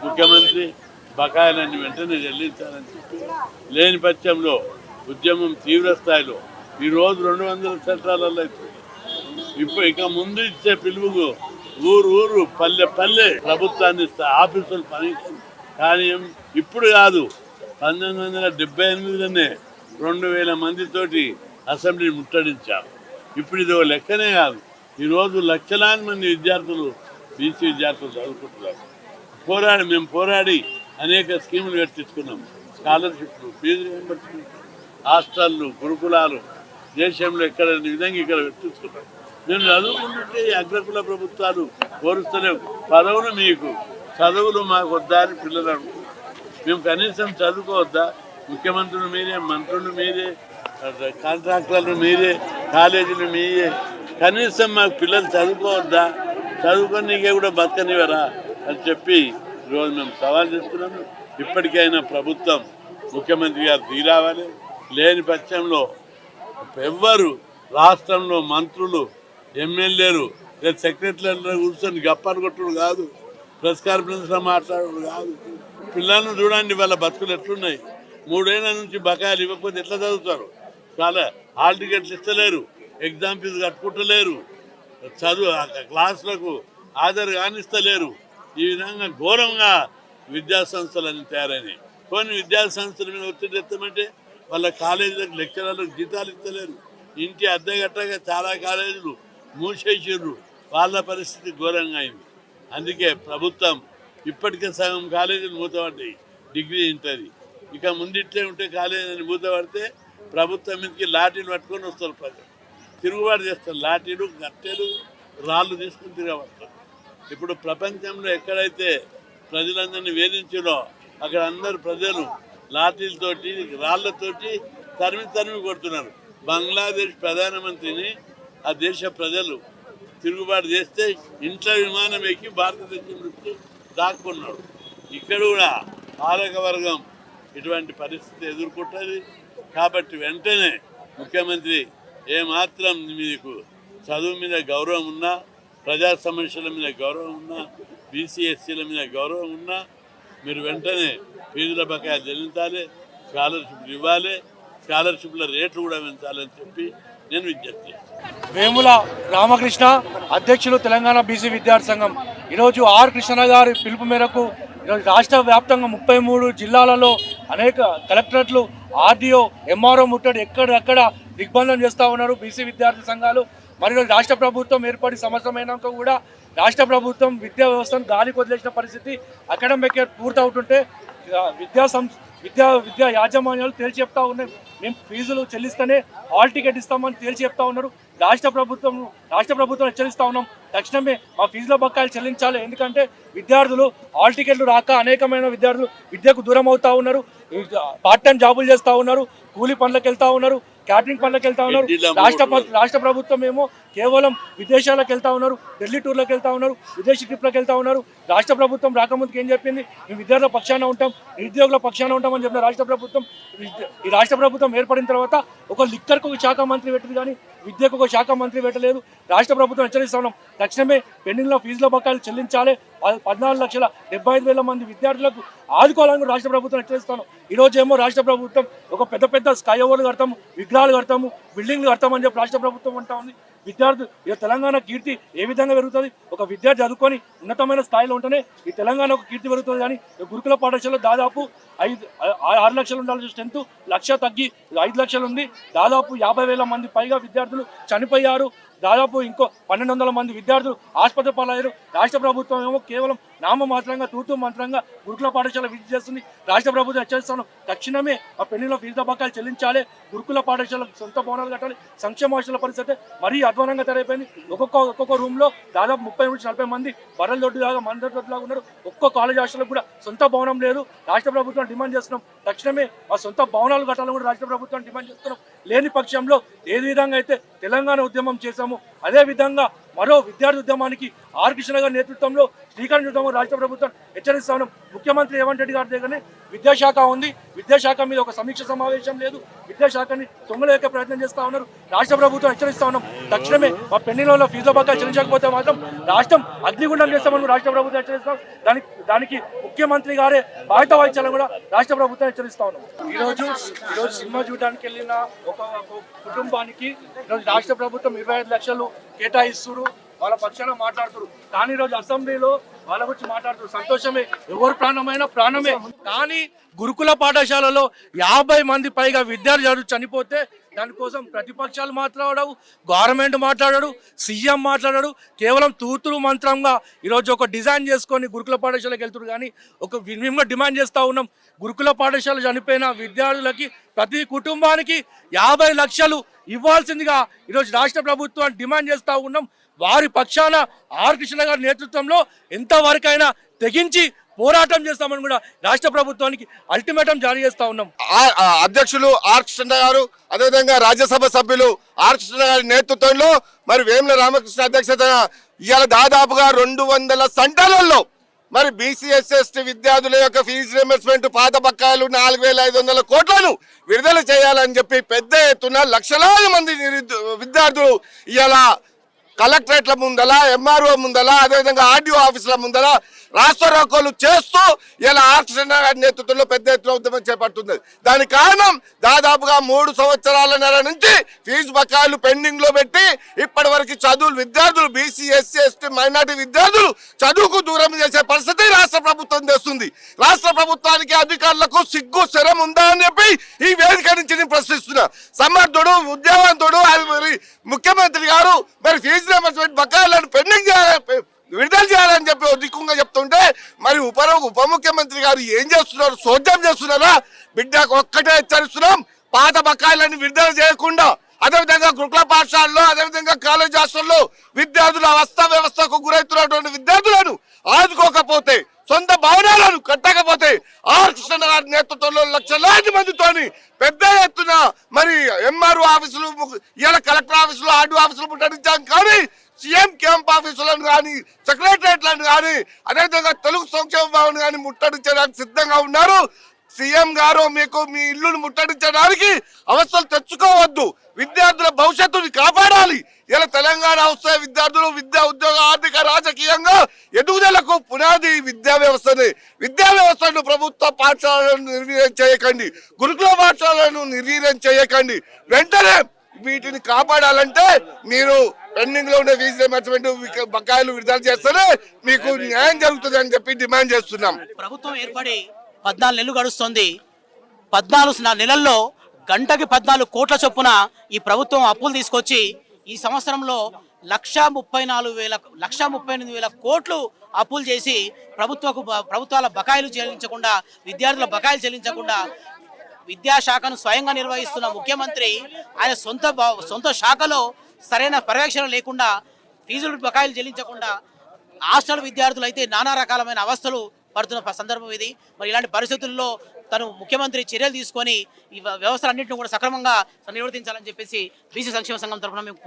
ముఖ్యమంత్రి బకాయిలన్నీ వెంటనే చెల్లించాలని చెప్పి లేని పక్షంలో ఉద్యమం తీవ్ర స్థాయిలో ఈరోజు 200 చట్టాలలో అవుతుంది. ఇప్పుడు ఇక ముందు ఇచ్చే పిలుపుకు ఊరు ఊరు పల్లె పల్లె ప్రభుత్వాన్ని ఇస్తే ఆఫీసులు పని కానీ ఇప్పుడు కాదు 1978లోనే 2000 మందితోటి అసెంబ్లీ ముట్టడించాం. ఇప్పుడు ఇది ఒక లెక్కనే కాదు. ఈరోజు లక్షలాది మంది విద్యార్థులు బీసీ విద్యార్థులు చదువుకుంటున్నారు. మేము పోరాడి అనేక స్కీములు పెట్టించుకున్నాం. స్కాలర్షిప్లు, ఫీజు రియంబర్స్మెంట్, హాస్టళ్ళు, గురుకులాలు దేశంలో ఎక్కడ విధంగా ఇక్కడ పెట్టించుకున్నాం. మేము చదువుకుంటుంటే ఈ అగ్రకుల ప్రభుత్వాలు కోరుస్తలేవు. పదవులు మీకు, చదువులు మాకు వద్దా అని పిల్లలు అనుకుంటున్నారు. మేము కనీసం చదువుకోవద్దా? ముఖ్యమంత్రులు మీరే, మంత్రులు మీరే, కాంట్రాక్టర్లు మీరే, కాలేజీలు మీరే. కనీసం మాకు పిల్లలు చదువుకోవద్దా? చదువుకొని నీకే కూడా బతకనివరా అని చెప్పి ఈరోజు మేము సవాల్ చేస్తున్నాము. ఇప్పటికైనా ప్రభుత్వం, ముఖ్యమంత్రి గారు తీరావాలి. లేని పక్షంలో ఎవ్వరు రాష్ట్రంలో మంత్రులు, ఎమ్మెల్యేలు లేదా సెక్రటరీలు కూర్చొని గప్పాలు కొట్టుడు కాదు, ప్రెస్ కాన్ఫరెన్స్లో మాట్లాడడం కాదు. పిల్లలను చూడండి, వాళ్ళ బతుకులు ఎట్లున్నాయి. 3 ఏళ్ల నుంచి బకాయిలు ఇవ్వకపోతే ఎట్లా చదువుతారు? చాలా హాల్ టికెట్స్ ఇస్తలేరు, ఎగ్జామ్ ఫీజు కట్టుకుంటలేరు, చదువు క్లాసులకు హాజరు కానిస్తలేరు. ఈ విధంగా ఘోరంగా విద్యా సంస్థలన్నీ తయారైనాయి. కొన్ని విద్యా సంస్థల మీద ఒత్తిడి ఎత్తమంటే వాళ్ళ కాలేజీలకు లెక్చరర్లకు జీతాలు ఇస్తలేరు. ఇంటి అద్దె గట్టగా చాలా కాలేజీలు మూసేసిర్రు. వాళ్ళ పరిస్థితి ఘోరంగా అయింది. అందుకే ప్రభుత్వం ఇప్పటికే సగం కాలేజీలు మూతపడ్డాయి. డిగ్రీ ఇంటది ఇక ముందిట్లే ఉంటే కాలేజీని మూతపడితే ప్రభుత్వం మీదకి లాఠీలు పట్టుకొని వస్తారు. ప్రజలు తిరుగుబాటు చేస్తారు. లాఠీలు, గట్టెలు, రాళ్ళు తీసుకుని తిరగబడతారు. ఇప్పుడు ప్రపంచంలో ఎక్కడైతే ప్రజలందరినీ వేధించారో అక్కడ అందరు ప్రజలు లాఠీలతోటి, రాళ్లతోటి తరిమి కొడుతున్నారు. బంగ్లాదేశ్ ప్రధానమంత్రిని ఆ దేశ ప్రజలు తిరుగుబాటు చేస్తే ఇంట్లో విమానం ఎక్కి భారతదేశం నుంచి దాక్కున్నాడు. ఇక్కడ కూడా పాలక వర్గం ఇటువంటి పరిస్థితి ఎదుర్కొంటుంది. కాబట్టి వెంటనే ముఖ్యమంత్రి ఏమాత్రం మీకు చదువు మీద గౌరవం ఉన్నా, ప్రజా సమస్యల మీద గౌరవం ఉన్నా, బీసీ ఎస్సీల మీద గౌరవం ఉన్నా మీరు వెంటనే ఫీజుల బకాయిలు చెల్లించాలి, స్కాలర్షిప్లు ఇవ్వాలి, స్కాలర్షిప్ల రేట్లు కూడా పెంచాలని చెప్పి నేను విజ్ఞప్తి చేస్తాను. వేముల రామకృష్ణ, అధ్యక్షులు తెలంగాణ బీసీ విద్యార్థి సంఘం. ఈరోజు ఆర్ కృష్ణ గారి పిలుపు మేరకు ఈరోజు రాష్ట్ర వ్యాప్తంగా 33 జిల్లాలలో అనేక కలెక్టరేట్లు, ఆర్డీఓ, ఎంఆర్ఓ ముట్టడి ఎక్కడెక్కడ దిగ్బంధం చేస్తూ ఉన్నారు బీసీ విద్యార్థి సంఘాలు. మరియు రాష్ట్ర ప్రభుత్వం ఏర్పడి సంవత్సరమైనాక కూడా రాష్ట్ర ప్రభుత్వం విద్యా వ్యవస్థను గాలికి వదిలేసిన పరిస్థితి. అకాడమిక్ ఇయర్ పూర్తవుతుంటే విద్యా యాజమాన్యాలు తేల్చి చెప్తా ఉన్నాయి. మేము ఫీజులు చెల్లిస్తేనే హాల్ టికెట్ ఇస్తామని తేల్చి చెప్తా ఉన్నారు. రాష్ట్ర ప్రభుత్వం హెచ్చరిస్తూ ఉన్నాం, తక్షణమే మా ఫీజుల బకాయిలు చెల్లించాలి. ఎందుకంటే విద్యార్థులు హాల్ టికెట్లు రాక అనేకమైన విద్యార్థులు విద్యకు దూరం అవుతా ఉన్నారు. పార్ట్ టైం జాబులు చేస్తూ ఉన్నారు, కూలీ పనులకు వెళ్తూ ఉన్నారు, క్యాటరింగ్ పనులకు వెళ్తా ఉన్నారు. రాష్ట్ర ప్రభుత్వం ఏమో కేవలం విదేశాలకు వెళ్తా ఉన్నారు, ఢిల్లీ టూర్లకు వెళ్తా ఉన్నారు, విదేశీ ట్రిప్లకు వెళ్తా ఉన్నారు. రాష్ట్ర ప్రభుత్వం రాకముందుకు ఏం చెప్పింది? మేము విద్యార్థుల పక్షాన ఉంటాం, నిరుద్యోగుల పక్షాన ఉంటామని చెప్పిన రాష్ట్ర ప్రభుత్వం. ఈ రాష్ట్ర ప్రభుత్వం ఏర్పడిన తర్వాత ఒక లిక్కర్కు ఒక శాఖ మంత్రి పెట్టింది, కానీ విద్యకు ఒక శాఖ మంత్రి పెట్టలేదు. రాష్ట్ర ప్రభుత్వం హెచ్చరిస్తా ఉన్నాం, తక్షణమే పెండింగ్లో ఫీజుల బకాయిలు చెల్లించాలి. 14,75,000 మంది విద్యార్థులకు ఆదుకోవాలని రాష్ట్ర ప్రభుత్వం హెచ్చరిస్తాను. ఈరోజు ఏమో రాష్ట్ర ప్రభుత్వం ఒక పెద్ద స్కై ఓవర్లు కడతాము, విగ్రహాలు కడతాము, బిల్డింగ్లు కడతామని చెప్పి రాష్ట్ర ప్రభుత్వం అంటా ఉంది. విద్యార్థి తెలంగాణ కీర్తి ఏ విధంగా పెరుగుతుంది? ఒక విద్యార్థి చదువుకొని ఉన్నతమైన స్థాయిలో ఉంటేనే ఈ తెలంగాణ ఒక కీర్తి పెరుగుతుంది. కానీ గురుకుల పాఠశాలలో దాదాపు 6 లక్షలు ఉండాల్సిన స్ట్రెంత్ 1,00,000 తగ్గి 5 లక్షలు ఉంది. దాదాపు 50,000 మంది పైగా విద్యార్థులు చనిపోయారు. దాదాపు ఇంకో 1,200 మంది విద్యార్థులు ఆసుపత్రి పాలయ్యారు. రాష్ట్ర ప్రభుత్వం ఏమో కేవలం నామమాత్రంగా తూతూ మంత్రంగా గురుకుల పాఠశాల విద్య చేస్తుంది. రాష్ట్ర ప్రభుత్వం హెచ్చరిస్తాను, తక్షణమే ఆ పెళ్లిలో ఫీజుల బకాయిలు చెల్లించాలి. గురుకుల పాఠశాలకు సొంత భవనాలు కట్టాలి. సంక్షేమ హాస్టల్ పరిస్థితి మరీ అధ్వానంగా తయారైపోయింది. ఒక్కొక్క రూమ్ లో దాదాపు 30 నుంచి 40 మంది బర్రెల దొడ్డులాగా మందొడ్డులాగా ఉన్నారు. ఒక్కో కాలేజ్ హాస్టల్ కూడా సొంత భవనం లేదు. రాష్ట్ర ప్రభుత్వం డిమాండ్ చేస్తున్నాం, తక్షణమే ఆ సొంత భవనాలు కట్టాలని కూడా రాష్ట్ర ప్రభుత్వం డిమాండ్ చేస్తున్నాం. లేని పక్షంలో ఏ విధంగా అయితే తెలంగాణ ఉద్యమం చేశామో అదే విధంగా మరో విద్యార్థి ఉద్యమానికి ఆర్ కృష్ణ గారి నేతృత్వంలో శ్రీకారం చుట్టామని రాష్ట్ర ప్రభుత్వం హెచ్చరిస్తా ఉన్నాం. ముఖ్యమంత్రి రేవంత్ రెడ్డి గారి దగ్గరనే విద్యాశాఖ ఉంది, విద్యాశాఖ మీద ఒక సమీక్ష సమావేశం లేదు, విద్యాశాఖని తొంగలేక ప్రయత్నం చేస్తా ఉన్నారు. రాష్ట్ర ప్రభుత్వం హెచ్చరిస్తా ఉన్నాం, తక్షణమే మా పెండింగ్లో ఫీజుల బకాయిలు చెల్లించకపోతే మాత్రం రాష్ట్రం అగ్నిగుండం చేస్తామని రాష్ట్ర ప్రభుత్వం హెచ్చరిస్తాం. దానికి ముఖ్యమంత్రి గారే బాధ్యత వహించాలని కూడా రాష్ట్ర ప్రభుత్వం హెచ్చరిస్తా ఉన్నాం. ఈరోజు సినిమా చూడడానికి వెళ్ళిన ఒక కుటుంబానికి ఈరోజు రాష్ట్ర ప్రభుత్వం 25 లక్షలు కేటాయిస్తున్నారు, వాళ్ళ పక్షాన మాట్లాడుతున్నారు. కానీ ఈరోజు అసెంబ్లీలో వాళ్ళ గురించి మాట్లాడుతున్నారు. సంతోషమే, ఎవరు ప్రాణమైనా ప్రాణమే. కానీ గురుకుల పాఠశాలలో 50 మంది పైగా విద్యార్థులు చనిపోతే దానికోసం ప్రతిపక్షాలు మాట్లాడవు, గవర్నమెంట్ మాట్లాడాడు, సీఎం మాట్లాడాడు. కేవలం తూతులు మంత్రంగా ఈరోజు ఒక డిజైన్ చేసుకొని గురుకుల పాఠశాలకు వెళ్తున్నారు. కానీ మేము డిమాండ్ చేస్తూ ఉన్నాం, గురుకుల పాఠశాల చనిపోయిన విద్యార్థులకి ప్రతి కుటుంబానికి 50 లక్షలు ఇవ్వాల్సిందిగా ఈరోజు రాష్ట్ర ప్రభుత్వాన్ని డిమాండ్ చేస్తూ ఉన్నాం. వారి పక్షాన ఆర్ కృష్ణ గారి నేతృత్వంలో ఎంతవరకైనా తెగించి పోరాటం చేస్తామని కూడా రాష్ట్ర ప్రభుత్వానికి అల్టిమేటం జారీ చేస్తా ఉన్నాం. అధ్యక్షులు ఆర్ కృష్ణ గారు, అదేవిధంగా రాజ్యసభ సభ్యులు ఆర్ కృష్ణ గారి నేతృత్వంలో మరి వేముల రామకృష్ణ అధ్యక్షతన ఇవాళ దాదాపుగా 200 సెంటర్లలో మరి బీసీ ఎస్సీ ఎస్టీ విద్యార్థుల యొక్క ఫీజు రియంబర్స్మెంట్ పాత బకాయిలు 4500 కోట్లను విడుదల చేయాలని చెప్పి పెద్ద ఎత్తున లక్షలాది మంది విద్యార్థులు ఇవాళ కలెక్టరేట్ల ముందల, ఎంఆర్ఓ ముందల, అదేవిధంగా ఆర్డీఓ ఆఫీసుల ముందల రాస్తారోకోలు చేస్తూ ఇలా ఆర్ కృష్ణ గారి నేతృత్వంలో పెద్ద ఎత్తున ఉద్యమం చేపడుతుంది. దానికి కారణం దాదాపుగా 3 సంవత్సరాల నుంచి ఫీజు బకాయిలు పెండింగ్ లో పెట్టి ఇప్పటి వరకు విద్యార్థులు బీసీ ఎస్సీ ఎస్టీ మైనార్టీ విద్యార్థులు చదువుకు దూరం చేసే పరిస్థితి రాష్ట్ర ప్రభుత్వం చేస్తుంది. రాష్ట్ర ప్రభుత్వానికి అధికారులకు సిగ్గు శరం ఉందా అని చెప్పి ఈ వేదిక నుంచి నేను ప్రశ్నిస్తున్నా. సమర్థుడు, ఉద్యోగవంతుడు మరి ముఖ్యమంత్రి గారు మరి ఫీజు రియంబర్స్మెంట్ బకాయిలను పెండింగ్ విడుదల చేయాలని చెప్పి దిక్కుంగా చెప్తుంటే మరి ఉప ముఖ్యమంత్రి గారు ఏం చేస్తున్నారు? సోద్యం చేస్తున్నారా? బిడ్డకు ఒక్కటే హెచ్చరిస్తున్నాం, పాత బకాయిలను విడుదల చేయకుండా అదేవిధంగా గురుకుల పాఠశాలలో అదేవిధంగా కాలేజ్ హాస్టల్లో విద్యార్థుల అవస్థ వ్యవస్థకు గురవుతున్నటువంటి విద్యార్థులను ఆదుకోకపోతే, సొంత భవనాలను కట్టకపోతే ఆర్ కృష్ణ గారి నేతృత్వంలో లక్షలాది మందితోని పెద్ద ఎత్తున మరి ఎంఆర్ఓ ఆఫీసులు, ఇలా కలెక్టర్ ఆఫీసులు, ఆర్డీఓ ఆఫీసులు ముట్టడించాం. కానీ సీఎం క్యాంప్ ఆఫీసులను కానీ సెక్రటరియట్లను కానీ అదేవిధంగా తెలుగు సంక్షేమ భవన్ కానీ ముట్టడించడానికి సిద్ధంగా ఉన్నారు. సీఎం గారు మీకు మీ ఇల్లును ముట్టడించడానికి అవస్థలు తెచ్చుకోవద్దు, విద్యార్థుల భవిష్యత్తుని కాపాడాలి. ఇలా తెలంగాణ వస్తే విద్యార్థులు విద్యా ఉద్యోగ ఆర్థిక రాజకీయంగా ఎదుగుదలకు పునాది విద్యా వ్యవస్థనే. విద్యా వ్యవస్థను ప్రభుత్వ పాఠశాలను నిర్వీర్యం చేయకండి, గురుకుల పాఠశాలను నిర్వీర్యం చేయకండి. వెంటనే వీటిని కాపాడాలంటే మీరు పెండింగ్ లో ఉండే ఫీజు రియంబర్స్మెంట్ బకాయిలు విడుదల చేస్తేనే మీకు న్యాయం జరుగుతుంది అని చెప్పి డిమాండ్ చేస్తున్నాం. ప్రభుత్వం ఏర్పడి 14 నెలలు గడుస్తుంది. 14 నెలల్లో గంటకి 14 కోట్ల చొప్పున ఈ ప్రభుత్వం అప్పులు తీసుకొచ్చి ఈ సంవత్సరంలో 1,38,000 కోట్లు అప్పులు చేసి ప్రభుత్వాల బకాయిలు చెల్లించకుండా, విద్యార్థుల బకాయిలు చెల్లించకుండా విద్యాశాఖను స్వయంగా నిర్వహిస్తున్న ముఖ్యమంత్రి ఆయన సొంత శాఖలో సరైన పర్యవేక్షణ లేకుండా, ఫీజులు బకాయిలు చెల్లించకుండా హాస్టల్ విద్యార్థులు అయితే నానా రకాలమైన అవస్థలు పడుతున్న సందర్భం ఇది. మరి ఇలాంటి పరిస్థితుల్లో తను ముఖ్యమంత్రి చర్యలు తీసుకొని ఈ వ్యవస్థలన్నింటినీ కూడా సక్రమంగా నిర్వర్తించాలని చెప్పేసి బీసీ సంక్షేమ సంఘం తరఫున మేము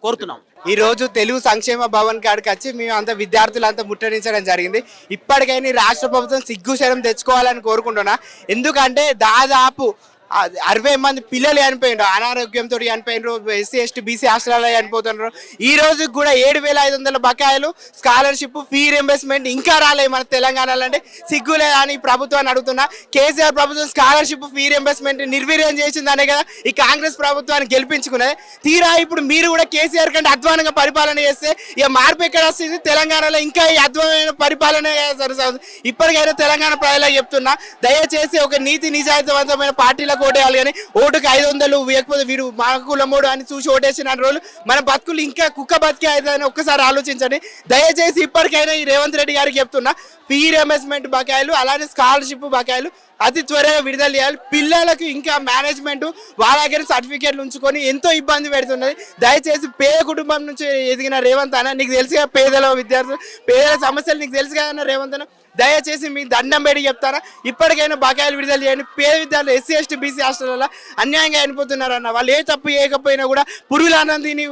కోరుతున్నాం. ఈ రోజు తెలుగు సంక్షేమ భవన్ కాడికి వచ్చి మేము అంత విద్యార్థులంతా ముట్టడించడం జరిగింది. ఇప్పటికైనా రాష్ట్ర ప్రభుత్వం సిగ్గుశరం తెచ్చుకోవాలని కోరుకుంటున్నా. ఎందుకంటే దాదాపు 60 మంది పిల్లలు చనిపోయినారు, అనారోగ్యంతో చనిపోయినారు, ఎస్సీ ఎస్టీ బీసీ హాస్టల్లో చనిపోతున్నారు. ఈ రోజు కూడా 7,500 బకాయిలు, స్కాలర్షిప్, ఫీ రింబర్స్మెంట్ ఇంకా రాలేదు మన తెలంగాణలో. అంటే సిగ్గులే అని ప్రభుత్వాన్ని అడుగుతున్నా. కేసీఆర్ ప్రభుత్వం స్కాలర్షిప్, ఫీ రింబర్స్మెంట్ నిర్వీర్యం చేసిందనే కదా ఈ కాంగ్రెస్ ప్రభుత్వాన్ని గెలిపించుకున్నది. తీరా ఇప్పుడు మీరు కూడా కేసీఆర్ కంటే అధ్వానంగా పరిపాలన చేస్తే ఇక మార్పు ఎక్కడ వస్తుంది? తెలంగాణలో ఇంకా ఈ అధ్వానమైన పరిపాలన సరిసాగుతుంది. ఇప్పటికైనా తెలంగాణ ప్రజలకు చెప్తున్నా, దయచేసి ఒక నీతి నిజాయితీవంతమైన పార్టీలకు ఓటేయాలి. కానీ ఓటుకు 500 వేయకపోతే వీడు మా కులమోడు అని చూసి ఓటేసిన రోజులు మన బతుకులు ఇంకా కుక్క బతికే అవుతుందని ఒక్కసారి ఆలోచించండి. దయచేసి ఇప్పటికైనా ఈ రేవంత్ రెడ్డి గారికి చెప్తున్నా, ఫీ రియంబర్స్మెంట్ బకాయిలు అలానే స్కాలర్షిప్ బకాయిలు అతి త్వరగా విడుదల చేయాలి. పిల్లలకు ఇంకా మేనేజ్మెంట్ వాళ్ళ దగ్గర సర్టిఫికేట్లు ఉంచుకొని ఎంతో ఇబ్బంది పెడుతున్నది. దయచేసి పేద కుటుంబం నుంచి ఎదిగిన రేవంత్ అన్న, నీకు తెలుసుగా పేదల విద్యార్థులు పేదల సమస్యలు నీకు తెలుసు కదా రేవంత్ అన్న, దయచేసి మీ దండం పెట్టి చెప్తారా, ఇప్పటికైనా బకాయిలు విడుదల చేయండి. పేద విద్యార్థులు ఎస్సీ ఎస్టీ బీసీ హాస్టల్లో అన్యాయంగా చనిపోతున్నారన్న. వాళ్ళు ఏ తప్పు చేయకపోయినా కూడా పురుగుల అన్నం తిని,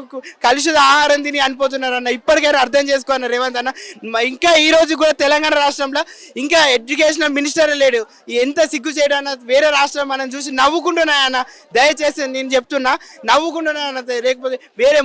కలుషిత ఆహారం తిని చనిపోతున్నారన్న. ఇప్పటికైనా అర్థం చేసుకోన్న రేవంత్ అన్న. ఇంకా ఈ రోజు కూడా తెలంగాణ రాష్ట్రంలో ఇంకా ఎడ్యుకేషనల్ మినిస్టర్ లేడు. ఎంత ఇంత సిగ్గు చేయడం అన్న వేరే రాష్ట్రం మనం చూసి నవ్వుకుంటున్నాయన్న. దయచేసి నేను చెప్తున్నా, నవ్వుకుంటున్నాయన్న. లేకపోతే వేరే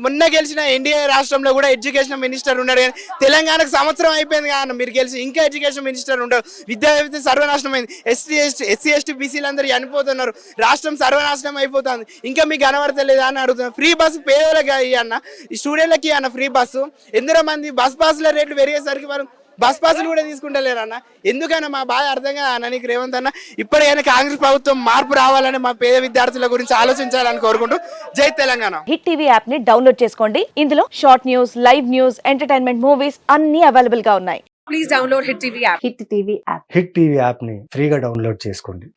మొన్న గెలిచిన ఎన్డీఏ రాష్ట్రంలో కూడా ఎడ్యుకేషన్ మినిస్టర్ ఉన్నాడు, కానీ తెలంగాణకు సంవత్సరం అయిపోయింది కానీ మీరు గెలిచి ఇంకా ఎడ్యుకేషన్ మినిస్టర్ ఉండరు. విద్యా వ్యవస్థ సర్వనాశనం అయింది. ఎస్సీ ఎస్టీ బీసీలు అందరూ చనిపోతున్నారు, రాష్ట్రం సర్వనాశనం అయిపోతుంది. ఇంకా మీకు కనబడతలేదా అని అడుగుతున్నాను. ఫ్రీ బస్సు పేదలకు అన్న, ఈ స్టూడెంట్లకి అన్న ఫ్రీ బస్సు. ఎందరో మంది బస్ పాసుల రేట్లు పెరిగేసరికి వారు బస్ పాసులు కూడా తీసుకుంటలేరన్న. ఎందుకన్నా మా బాధ అర్థం కదా అన్న నీకు రేవంత్ అన్న. ఇప్పటికైనా కాంగ్రెస్ ప్రభుత్వం మార్పు రావాలని మా పేద విద్యార్థుల గురించి ఆలోచించాలని కోరుకుంటూ జై తెలంగాణ. హిట్ టీవీ యాప్ ని డౌన్లోడ్ చేసుకోండి. ఇందులో short news, live news, entertainment movies అన్ని అవైలబుల్ గా ఉన్నాయి. Please download Hit TV app. Hit TV app. Hit TV యాప్ని ఫ్రీగా డౌన్లోడ్ చేసుకోండి.